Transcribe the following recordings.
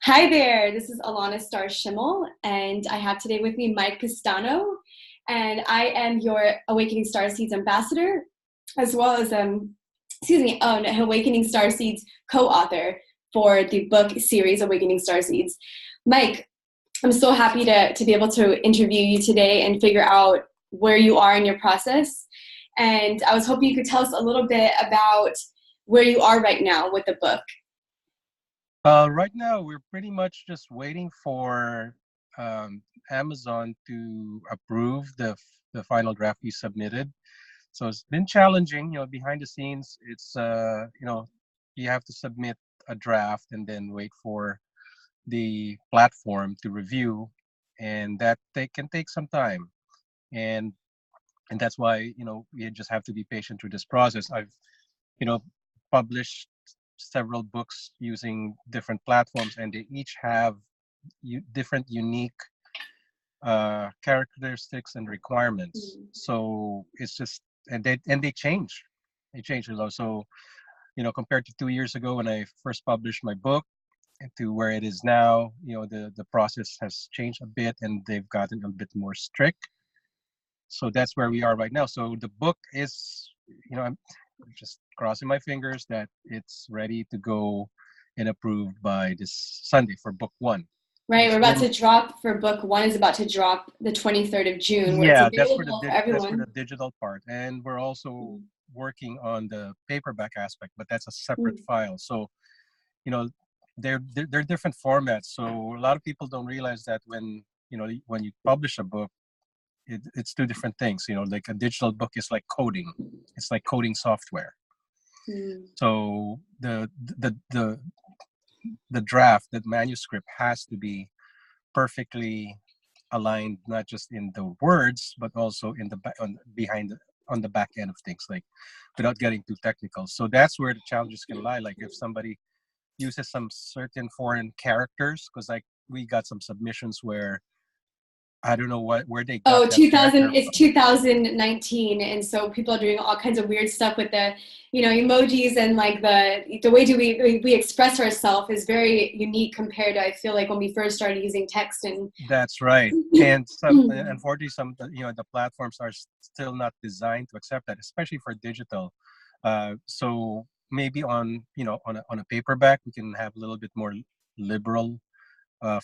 Hi there, this is Alanna Starr Shimel, and I have today with me Mike Pestano, and I am your Awakening Starseeds ambassador, as well as an Awakening Starseeds co-author for the book series Awakening Starseeds. Mike, I'm so happy to be able to interview you today and figure out where you are in your process. And I was hoping you could tell us a little bit about where you are right now with the book. Right now, we're pretty much just waiting for Amazon to approve the final draft we submitted. So it's been challenging, behind the scenes. It's you have to submit a draft and then wait for the platform to review, and that can take some time. And and that's why we just have to be patient through this process. I've you know published several books using different platforms, and they each have different unique characteristics and requirements. So it's just and they change. They change a lot. So compared to 2 years ago when I first published my book and to where it is now, the process has changed a bit, and they've gotten a bit more strict. So that's where we are right now. So the book is, I'm just crossing my fingers that it's ready to go and approved by this Sunday for book one. Right, we're about to drop for book one is about to drop the 23rd of June, where it's available for everyone. That's for the digital part, and we're also working on the paperback aspect, but that's a separate file. So, they're different formats. So a lot of people don't realize that when you publish a book, it's two different things. Like a digital book is like coding. It's like coding software. So the draft, the manuscript has to be perfectly aligned, not just in the words, but also in the on the back end of things, like without getting too technical. So that's where the challenges can lie. Like if somebody uses some certain foreign characters, because like we got some submissions where I don't know where they got that 2000, it's 2019, and so people are doing all kinds of weird stuff with the emojis, and like the way we express ourselves is very unique compared to, I feel like, when we first started using text. And that's right. And unfortunately some the platforms are still not designed to accept that, especially for digital. So maybe on a paperback we can have a little bit more liberal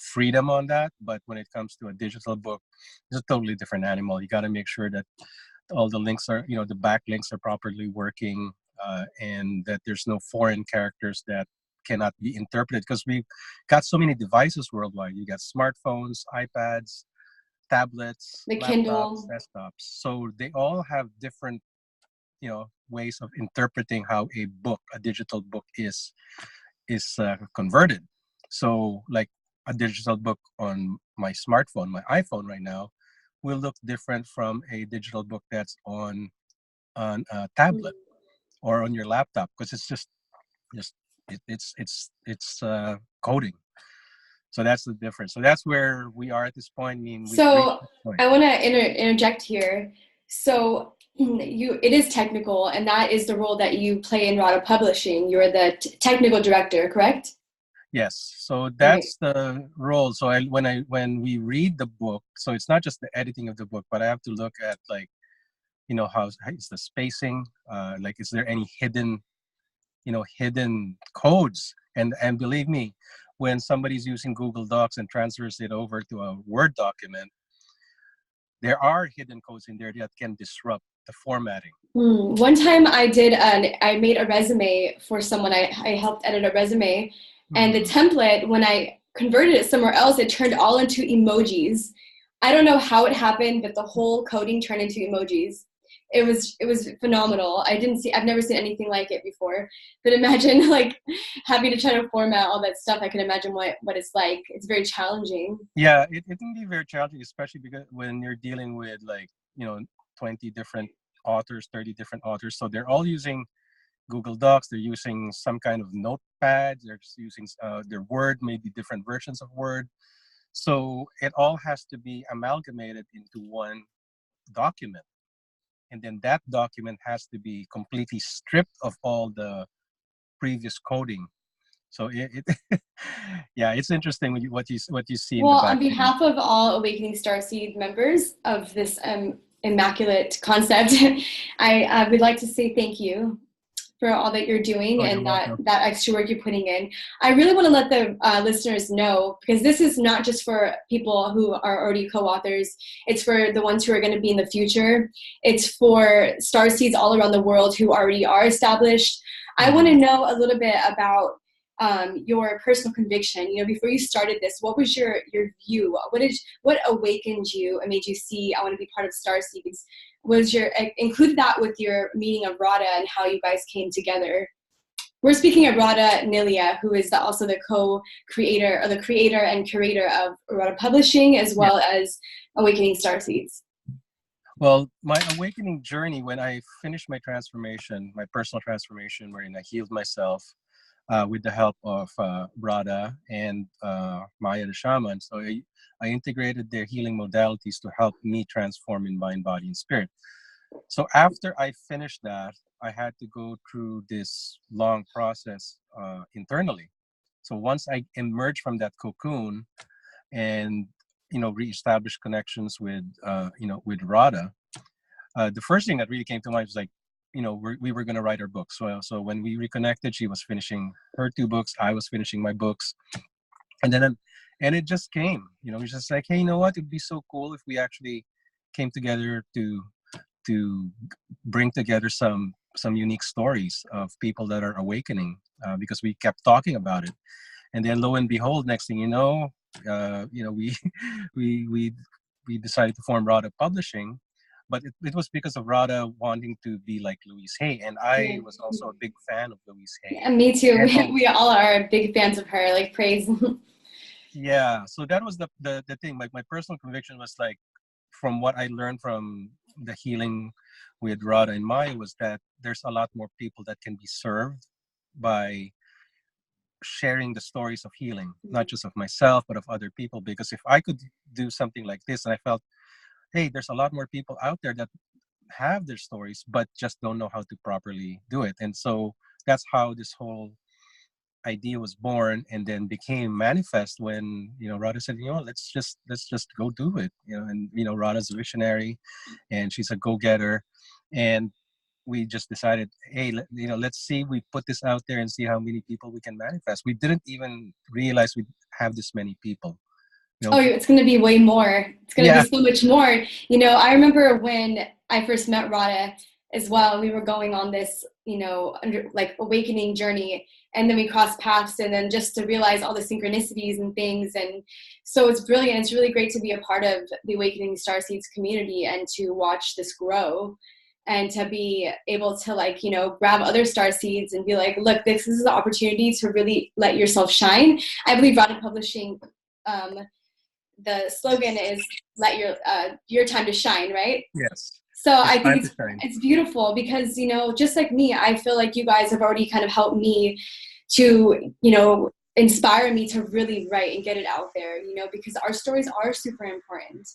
freedom on that, but when it comes to a digital book, it's a totally different animal. You got to make sure that all the links are, the back links are properly working, and that there's no foreign characters that cannot be interpreted, because we've got so many devices worldwide. You got smartphones, iPads, tablets, the laptops, Kindle, desktops. So they all have different, ways of interpreting how a digital book is converted. So like a digital book on my smartphone, my iPhone right now, will look different from a digital book that's on a tablet or on your laptop, because it's just it's coding. So that's the difference. So that's where we are at this point. I mean, so I want to interject here. So it is technical, and that is the role that you play in Radhaa Publishing. You're the technical director, correct? Yes, so that's the role. So when we read the book, so it's not just the editing of the book, but I have to look at, like, how is the spacing, like, is there any hidden codes? And believe me, when somebody's using Google Docs and transfers it over to a Word document, there are hidden codes in there that can disrupt the formatting. One time I made a resume for someone. I helped edit a resume, and the template, when I converted it somewhere else, it turned all into emojis. I don't know how it happened, but the whole coding turned into emojis. It was phenomenal. I've never seen anything like it before. But imagine, like, having to try to format all that stuff. I can imagine what it's like. It's very challenging. Yeah, it can be very challenging, especially because when you're dealing with, like, 20 different authors, 30 different authors. So they're all using Google Docs. They're using some kind of notepad. They're using their Word, maybe different versions of Word. So it all has to be amalgamated into one document. And then that document has to be completely stripped of all the previous coding. So Yeah, it's interesting what you see in the Well, on background. behalf of all Awakening Starseed members of this immaculate concept, I would like to say thank you for all that you're doing Oh, you're and welcome. that extra work you're putting in. I really want to let the listeners know, because this is not just for people who are already co-authors. It's for the ones who are going to be in the future. It's for starseeds all around the world who already are established. I want to know a little bit about your personal conviction. You know, before you started this, what was your view? What awakened you and made you see, I want to be part of Starseeds? Was your included that with your meeting of Radhaa and how you guys came together? We're speaking of Radhaa Nilia, who is also the co-creator or the creator and curator of Radhaa Publishing, as Yeah. well as Awakening Starseeds. Well, my awakening journey, when I finished my transformation, my personal transformation, wherein I healed myself with the help of Radhaa and Maya the shaman. So I integrated their healing modalities to help me transform in mind, body, and spirit. So after I finished that, I had to go through this long process internally. So once I emerged from that cocoon and reestablish connections with with Radha, the first thing that really came to mind was like, we were going to write our books. So when we reconnected, she was finishing her 2 books, I was finishing my books, and then and it just came. It's just like, hey, you know what? It'd be so cool if we actually came together to bring together some unique stories of people that are awakening, because we kept talking about it. And then lo and behold, next thing we we we decided to form Radha Publishing. But it was because of Radha wanting to be like Louise Hay, and I Yeah. was also a big fan of Louise Hay. And me too. And We all are big fans of her. Like, praise. yeah, so that was the thing. My personal conviction was like, from what I learned from the healing with Radha and Maya, was that there's a lot more people that can be served by sharing the stories of healing, not just of myself, but of other people. Because if I could do something like this, and I felt, hey, there's a lot more people out there that have their stories, but just don't know how to properly do it. And so that's how this whole idea was born, and then became manifest when Radha said, let's just go do it. And Radha's a visionary, and she's a go-getter, and we just decided, hey, let's see, we put this out there and see how many people we can manifest. We didn't even realize we'd have this many people. Oh, it's going to be way more. It's going to Yeah. be so much more. I remember when I first met Radha as well. We were going on this, like awakening journey, and then we crossed paths, and then just to realize all the synchronicities and things. And so it's brilliant. It's really great to be a part of the Awakening Starseeds community and to watch this grow, and to be able to grab other star seeds and be like, look, this is the opportunity to really let yourself shine. I believe Radha Publishing, the slogan is let your time to shine, right? Yes. So It's I time think to shine. it's beautiful because, just like me, I feel like you guys have already kind of helped me to, inspire me to really write and get it out there, because our stories are super important,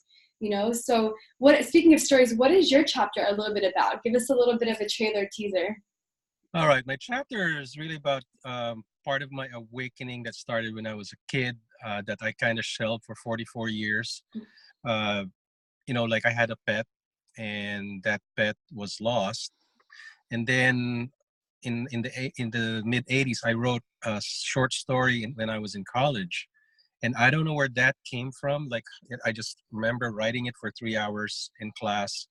So speaking of stories, what is your chapter a little bit about? Give us a little bit of a trailer teaser. All right, my chapter is really about part of my awakening that started when I was a kid, that I kind of shelved for 44 years. uh, like I had a pet, and that pet was lost. And then in the mid 80s, I wrote a short story when I was in college, and I don't know where that came from. Like, I just remember writing it for 3 hours in class,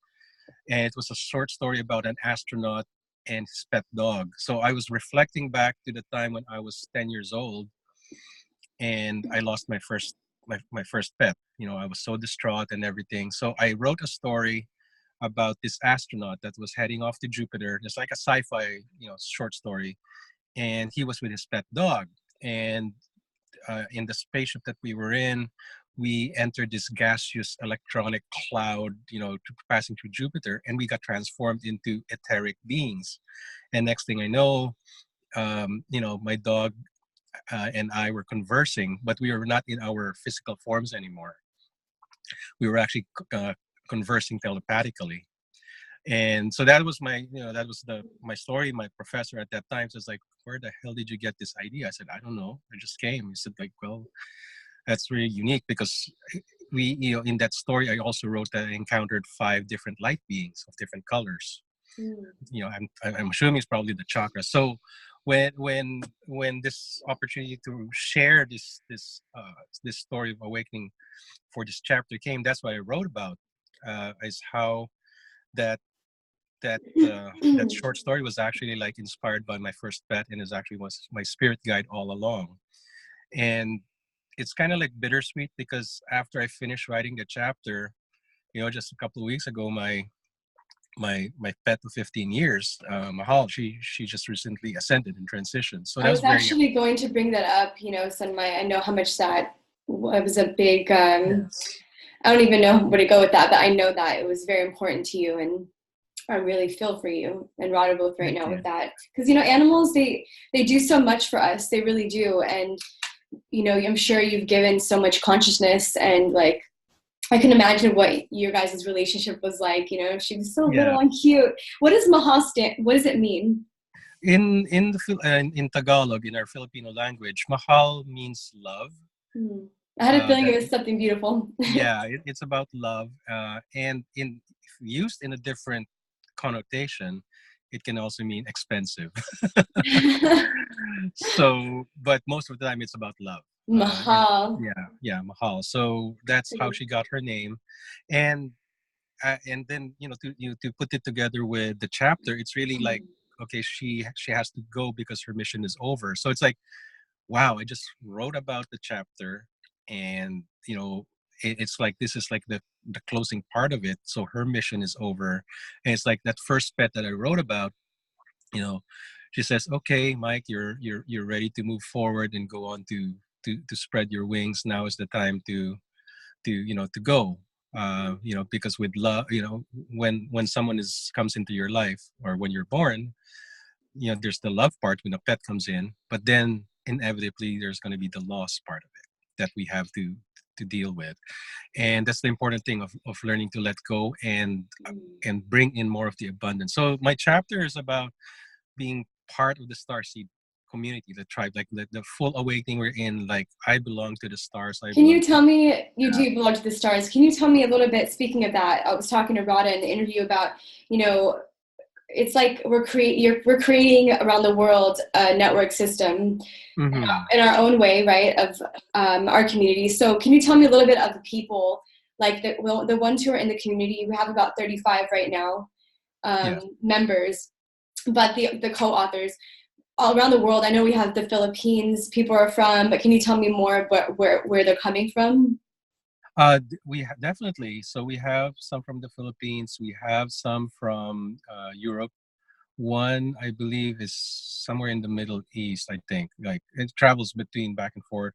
and it was a short story about an astronaut and his pet dog. So I was reflecting back to the time when I was 10 years old, and I lost my first pet. I was so distraught and everything. So I wrote a story about this astronaut that was heading off to Jupiter. It's like a sci-fi, short story, and he was with his pet dog. And in the spaceship that we were in, we entered this gaseous electronic cloud, passing through Jupiter, and we got transformed into etheric beings. And next thing I know, my dog and I were conversing, but we were not in our physical forms anymore. We were actually conversing telepathically. And so that was my story. My professor at that time says, like, where the hell did you get this idea? I said, I don't know. I just came. He said, like, well, that's really unique because we, in that story, I also wrote that I encountered 5 different light beings of different colors. Mm. I'm assuming it's probably the chakra. So when this opportunity to share this story of awakening for this chapter came, that's what I wrote about, is how that that short story was actually like inspired by my first pet, and is actually was my spirit guide all along. And it's kind of like bittersweet because after I finished writing the chapter, just a couple of weeks ago, my pet of 15 years, Mahal, she just recently ascended and transitioned. So that I was was very actually going to bring that up, I know how much that was a big, yes, I don't even know where to go with that, but I know that it was very important to you, and I really feel for you and Radhaa both right thank now you. with that. Because, animals, they do so much for us. They really do. And, I'm sure you've given so much consciousness, and like, I can imagine what your guys' relationship was like. She was so Yeah. little and cute. What does Mahal what does it mean? In Tagalog, in our Filipino language, mahal means love. Hmm. I had a feeling That it was something beautiful. Yeah, it's about love, and if used in a different connotation, it can also mean expensive. So, but most of the time, it's about love. Mahal. Yeah, mahal. So that's how she got her name, and and then to put it together with the chapter, it's really like, okay, she has to go because her mission is over. So it's like, wow, I just wrote about the chapter, and it's like this is like the closing part of it. So her mission is over, and it's like that first pet that I wrote about. You know, she says, "Okay, Mike, you're ready to move forward and go on to spread your wings. Now is the time to go." Because with love, when someone comes into your life, or when you're born, there's the love part when a pet comes in, but then inevitably there's going to be the loss part of it that we have to deal with. And that's the important thing of learning to let go and bring in more of the abundance. So my chapter is about being part of the starseed community, the tribe, like the full awakening we're in. Like, I belong to the stars, I Can you belong to tell me, you yeah. do belong to the stars? Can you tell me a little bit, speaking of that, I was talking to Radhaa in the interview about, it's like we're creating around the world a network system Mm-hmm. in our own way, right, of our community. So can you tell me a little bit of the people, like the ones who are in the community? We have about 35 right now, Yes. members, but the co-authors all around the world. I know we have the Philippines people are from, but can you tell me more about where they're coming from? Definitely. So we have some from the Philippines. We have some from Europe. One, I believe, is somewhere in the Middle East. I think, like, it travels between back and forth,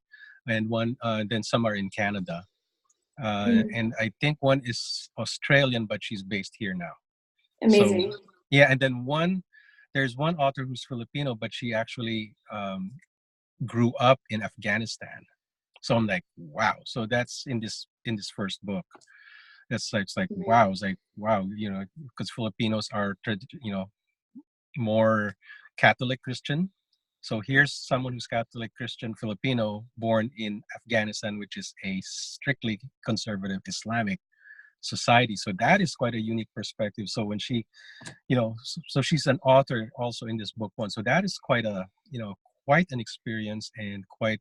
and then some are in Canada, Mm, and I think one is Australian, but she's based here now. So amazing. yeah, and then there's one author who's Filipino, but she actually grew up in Afghanistan. So I'm like, wow. So that's in this first book. That's like, it's like, wow. It's like, wow. Because Filipinos are more Catholic Christian. So here's someone who's Catholic Christian Filipino, born in Afghanistan, which is a strictly conservative Islamic society. So that is quite a unique perspective. So when so she's an author also in this book one. So that is quite an experience, and quite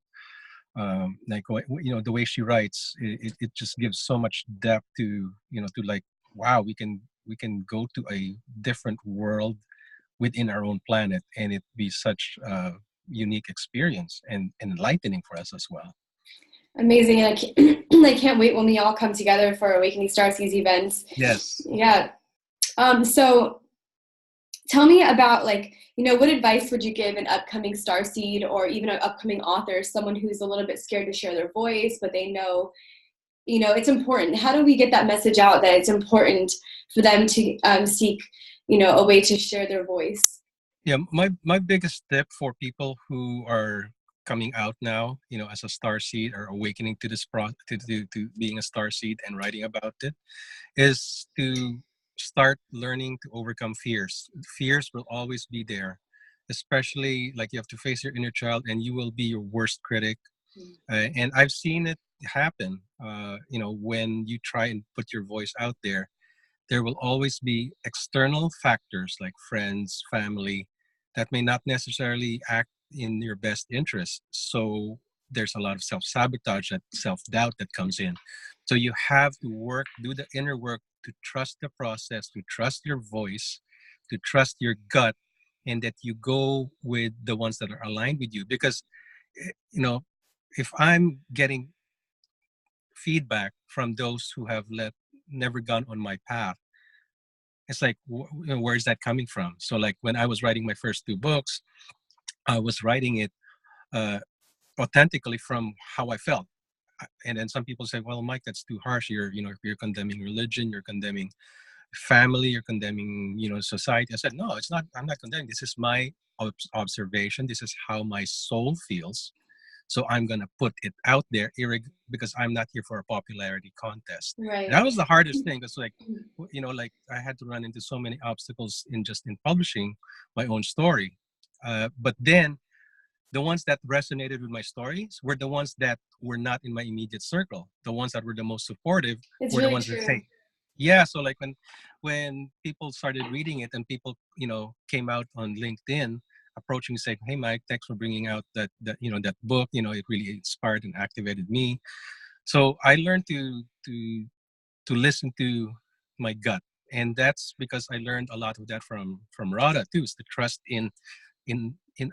like, the way she writes, it just gives so much depth to like, wow, we can go to a different world within our own planet, and it be such a unique experience and enlightening for us as well. Amazing. And I can't wait when we all come together for Awakening Starseeds events. Yes. Yeah. So tell me about, like, what advice would you give an upcoming starseed, or even an upcoming author, someone who's a little bit scared to share their voice, but they know, it's important. How do we get that message out that it's important for them to seek, a way to share their voice? Yeah, my biggest tip for people who are coming out now, as a star seed, or awakening to this to being a star seed and writing about it, is to start learning to overcome fears. Fears will always be there. especially like you have to face your inner child, and you will be your worst critic. And I've seen it happen. When you try and put your voice out there will always be external factors like friends, family, that may not necessarily act in your best interest. So there's a lot of self-sabotage, that self-doubt that comes in. So you have to do the inner work, to trust the process, to trust your voice, to trust your gut, and that you go with the ones that are aligned with you. Because, you know, if I'm getting feedback from those who have never gone on my path, it's like, where's that coming from? So like when I was writing my first two books, I was writing it uh, authentically from how I felt. And then some people say, well, Mike, that's too harsh. You're condemning religion, you're condemning family, you're condemning, society. I said, no, it's not. I'm not condemning. This is my observation. This is how my soul feels. So I'm going to put it out there, because I'm not here for a popularity contest. Right. And that was the hardest thing. It's like, like I had to run into so many obstacles in publishing my own story. But then the ones that resonated with my stories were the ones that were not in my immediate circle. The ones that were the most supportive were the ones that say, yeah. So like when people started reading it, and people, came out on LinkedIn approaching, saying, hey Mike, thanks for bringing out that book, it really inspired and activated me. So I learned to listen to my gut. And that's because I learned a lot of that from Radhaa too, is the trust in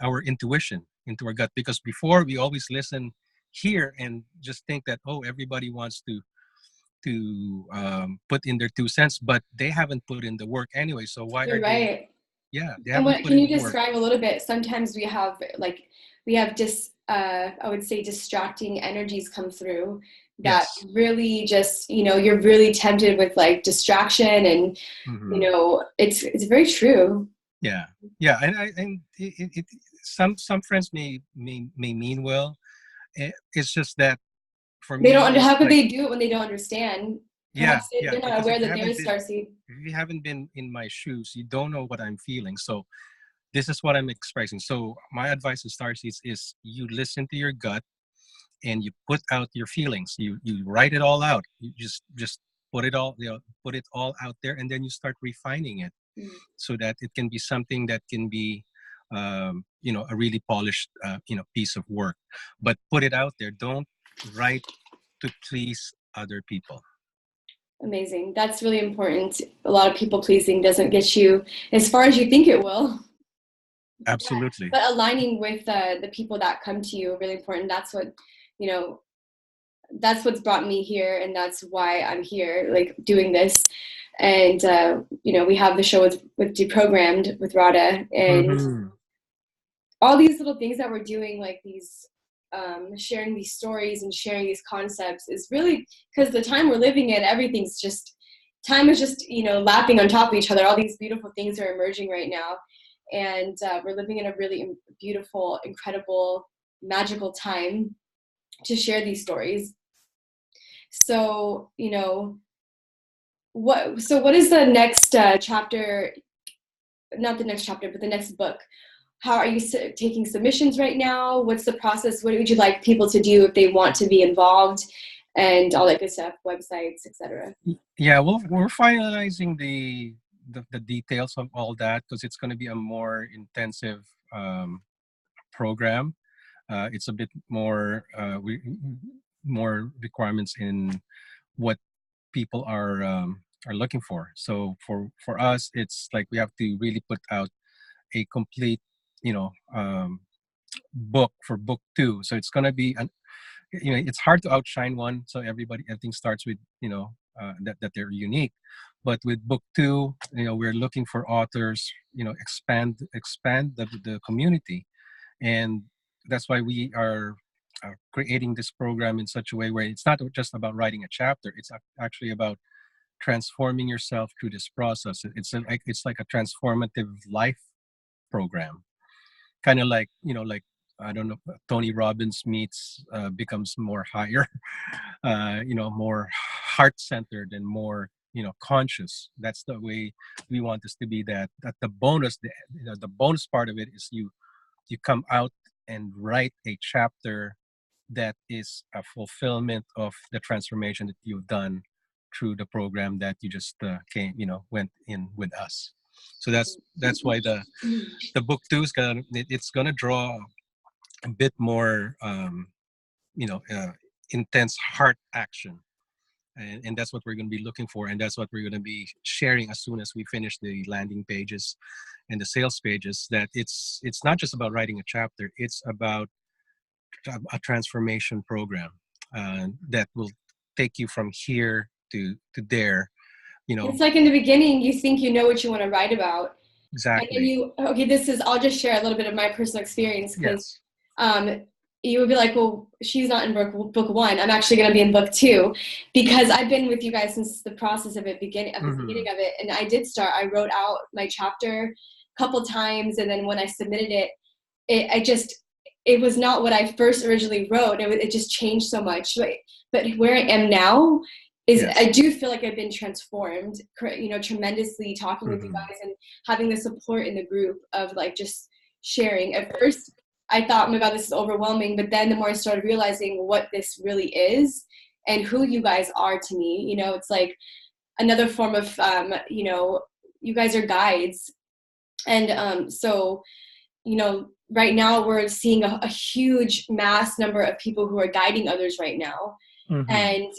our intuition, into our gut. Because before, we always listen here and just think that, oh, everybody wants to put in their 2 cents, but they haven't put in the work anyway. So why You're are they? right. Yeah, they And haven't put can in you the work. describe a little bit? Sometimes I would say distracting energies come through that Yes. really just, you're really tempted with like distraction, and it's very true. Yeah, yeah, and some friends may mean well. It's just that for They me, don't. it's How could like, they do it when they don't understand? yeah, Perhaps yeah, they're not because aware that they're a starseed. if you haven't been in my shoes, you don't know what I'm feeling. So this is what I'm expressing. So my advice to starseeds is, you listen to your gut, and you put out your feelings. You write it all out. You just put it all, put it all out there, and then you start refining it, so that it can be something that can be, a really polished, piece of work. But put it out there. Don't write to please other people. Amazing. That's really important. A lot of people pleasing doesn't get you as far as you think it will. Absolutely. But aligning with the people that come to you, really important. That's what, you know, that's what's brought me here, and that's why I'm here, like doing this. And we have the show with Deprogrammed with Radhaa, and all these little things that we're doing, like these sharing these stories and sharing these concepts, is really because the time we're living in, time is just lapping on top of each other. All these beautiful things are emerging right now, and we're living in a really beautiful, incredible, magical time to share these stories. So what is the next chapter? Not the next chapter, but the next book. How are you taking submissions right now? What's the process? What would you like people to do if they want to be involved, and all that good stuff, websites, etc.? Yeah, we're finalizing the details of all that, because it's going to be a more intensive program. It's a bit more requirements in what people are looking for. So for us, it's like we have to really put out a complete, book for book two. So it's gonna be it's hard to outshine one. So everything starts with that they're unique. But with book two, we're looking for authors, expand the community. And that's why we are creating this program in such a way where it's not just about writing a chapter. It's actually about transforming yourself through this process. It's like a transformative life program, kind of like I don't know, Tony Robbins meets becomes more higher, more heart centered and more conscious. That's the way we want this to be. That the bonus, the bonus part of it is you come out and write a chapter that is a fulfillment of the transformation that you've done through the program that you just went in with us. So that's why the book two is it's gonna draw a bit more you know uh, intense heart action, and that's what we're going to be looking for, and that's what we're going to be sharing as soon as we finish the landing pages and the sales pages. That it's not just about writing a chapter, it's about a transformation program that will take you from here to there. It's like in the beginning, you think you know what you want to write about. And Exactly. then I'll just share a little bit of my personal experience, because Yes. you would be like, well, she's not in book one. I'm actually going to be in book two, because I've been with you guys since the process of the beginning of it. And I wrote out my chapter a couple times. And then when I submitted it was not what I first originally wrote. It just changed so much. But where I am now is, Yes. I do feel like I've been transformed, tremendously, talking with you guys and having the support in the group of like just sharing. At first, I thought, oh my God, this is overwhelming. But then the more I started realizing what this really is and who you guys are to me, it's like another form of, you guys are guides. And so, right now we're seeing a huge mass number of people who are guiding others right now. And,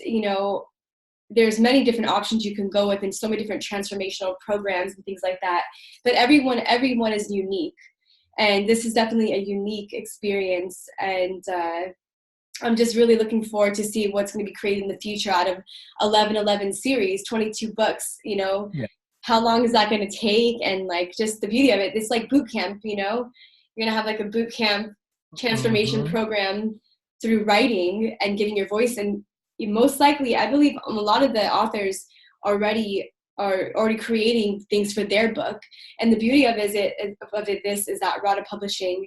there's many different options you can go with, and so many different transformational programs and things like that. But everyone is unique. And this is definitely a unique experience. And I'm just really looking forward to see what's going to be created in the future out of 1111 series, 22 books, Yeah. How long is that going to take? And like, just the beauty of it, it's like boot camp, you're going to have like a boot camp transformation program through writing and getting your voice. And most likely, I believe a lot of the authors are already creating things for their book. And the beauty of this is that Radhaa Publishing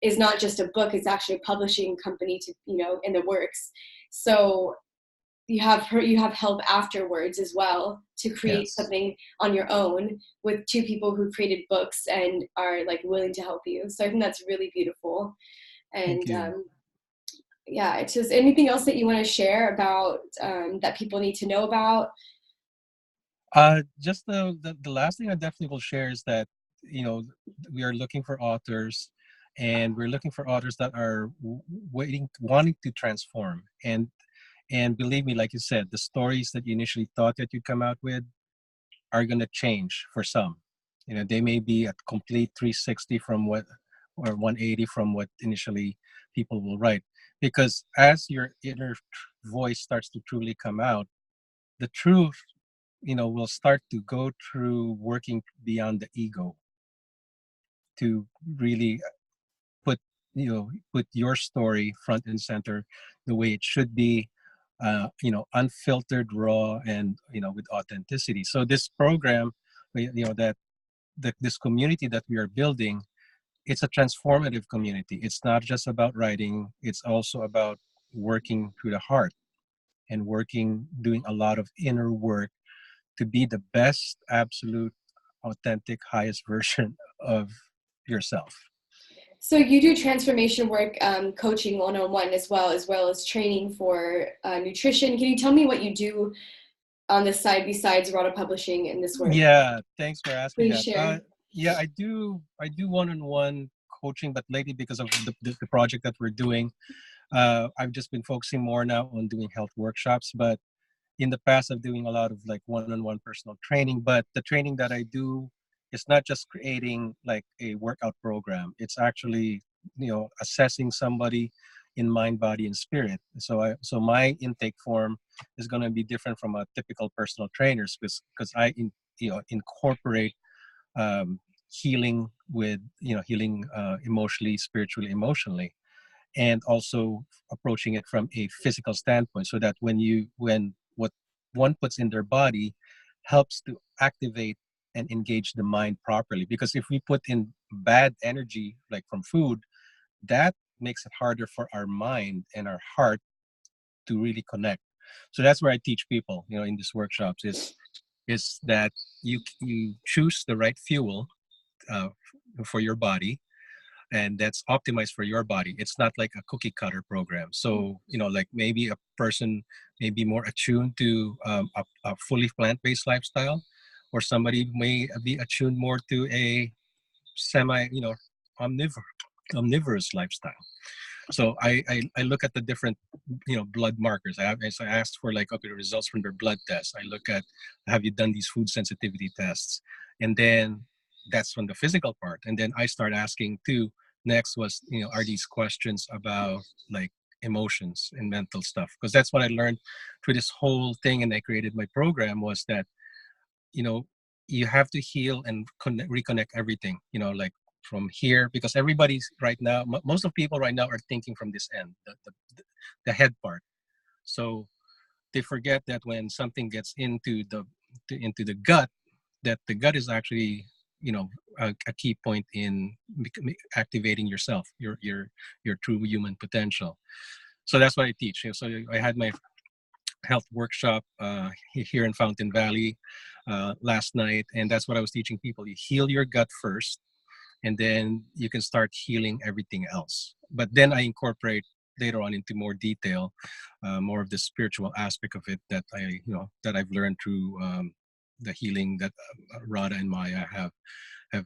is not just a book, it's actually a publishing company in the works. So you have help afterwards as well to create something on your own with two people who created books and are like willing to help you. So I think that's really beautiful. And yeah, it's just anything else that you want to share about that people need to know about? Just the last thing I definitely will share is that we are looking for authors, and we're looking for authors that are wanting to transform. And believe me, like you said, the stories that you initially thought that you'd come out with are going to change for some. They may be a complete 360 from what, or 180 from what initially people will write. Because as your inner voice starts to truly come out, the truth, will start to go through working beyond the ego to really put your story front and center the way it should be, unfiltered, raw, and with authenticity. So this program, this community that we are building, it's a transformative community. It's not just about writing, it's also about working through the heart and doing a lot of inner work to be the best, absolute, authentic, highest version of yourself. So you do transformation work, coaching one-on-one as well as training for nutrition. Can you tell me what you do on this side besides Radhaa Publishing and this work? Yeah, thanks for asking Please that. share. Yeah, I do one-on-one coaching, but lately because of the project that we're doing, I've just been focusing more now on doing health workshops. But in the past, I'm doing a lot of like one-on-one personal training. But the training that I do is not just creating like a workout program. It's actually assessing somebody in mind, body, and spirit. So my intake form is going to be different from a typical personal trainers, because I incorporate healing with healing emotionally, spiritually, emotionally, and also approaching it from a physical standpoint, so that when what one puts in their body helps to activate and engage the mind properly. Because if we put in bad energy like from food, that makes it harder for our mind and our heart to really connect. So that's where I teach people in these workshops, is is that you choose the right fuel uh, for your body, and that's optimized for your body. It's not like a cookie cutter program. So, like maybe a person may be more attuned to a fully plant-based lifestyle, or somebody may be attuned more to a semi, omnivorous lifestyle. So I look at the different blood markers. So I asked for, like, okay, the results from their blood tests. I look at, have you done these food sensitivity tests, and then that's from the physical part. And then I start asking too. Next was, are these questions about, like, emotions and mental stuff? Because that's what I learned through this whole thing, and I created my program, was that you know you have to heal and reconnect everything, like from here, because everybody's right now, most of people right now are thinking from this end, the head part. So they forget that when something gets into the gut, that the gut is actually, a key point in activating yourself, your true human potential. So that's what I teach. So I had my health workshop here in Fountain Valley last night, and that's what I was teaching people. You heal your gut first, and then you can start healing everything else. But then I incorporate later on into more detail, more of the spiritual aspect of it that that I've learned through the healing that Radhaa and Maya have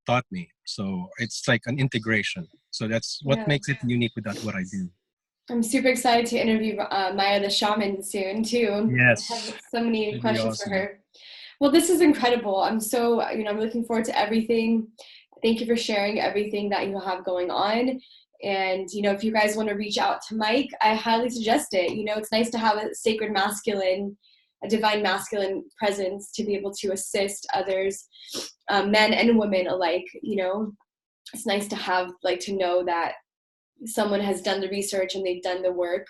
taught me. So it's like an integration. So that's what Yeah. makes it unique with what I do. I'm super excited to interview Maya the shaman soon too. I have Yes, so many it'd be questions for awesome. her. Well, this is incredible. I'm so, I'm looking forward to everything. Thank you for sharing everything that you have going on. And, if you guys want to reach out to Mike, I highly suggest it. It's nice to have a sacred masculine, a divine masculine presence to be able to assist others, men and women alike. It's nice to have, like, to know that someone has done the research and they've done the work,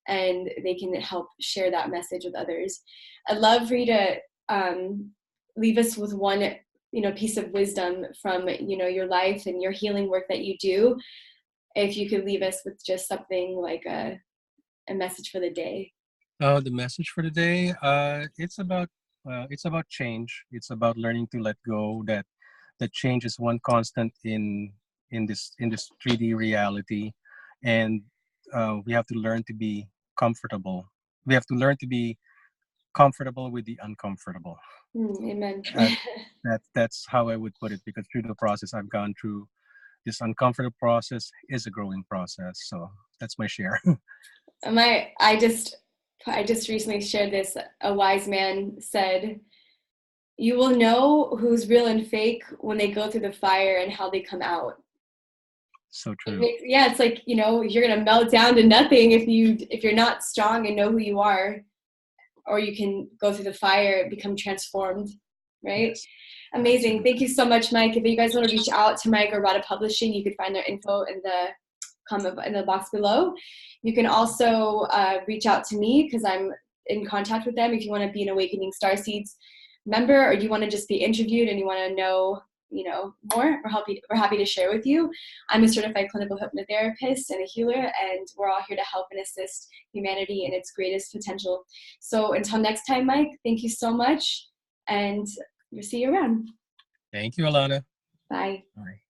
and they can help share that message with others. I'd love for you to leave us with one piece of wisdom from your life and your healing work that you do. If you could leave us with just something like a message for the day. Oh, the message for the day. It's about change. It's about learning to let go. That change is one constant in this 3D reality, and we have to learn to be comfortable. We have to learn to be comfortable with the uncomfortable. Amen. Uh, that's how I would put it, because through the process I've gone through, this uncomfortable process is a growing process. So that's my share. I just recently shared this. A wise man said, "You will know who's real and fake when they go through the fire and how they come out." So true. It's like, you're gonna melt down to nothing if you're not strong and know who you are, or you can go through the fire, become transformed, right? Yes. Amazing. Thank you so much, Mike. If you guys want to reach out to Mike or Radhaa Publishing, you can find their info in the comment in the box below. You can also reach out to me, because I'm in contact with them. If you want to be an Awakening Starseeds member, or you want to just be interviewed and you want to know more, we're happy to share with you. I'm a certified clinical hypnotherapist and a healer, and we're all here to help and assist humanity in its greatest potential. So until next time, Mike, thank you so much, and we'll see you around. Thank you, Alanna. Bye. Bye.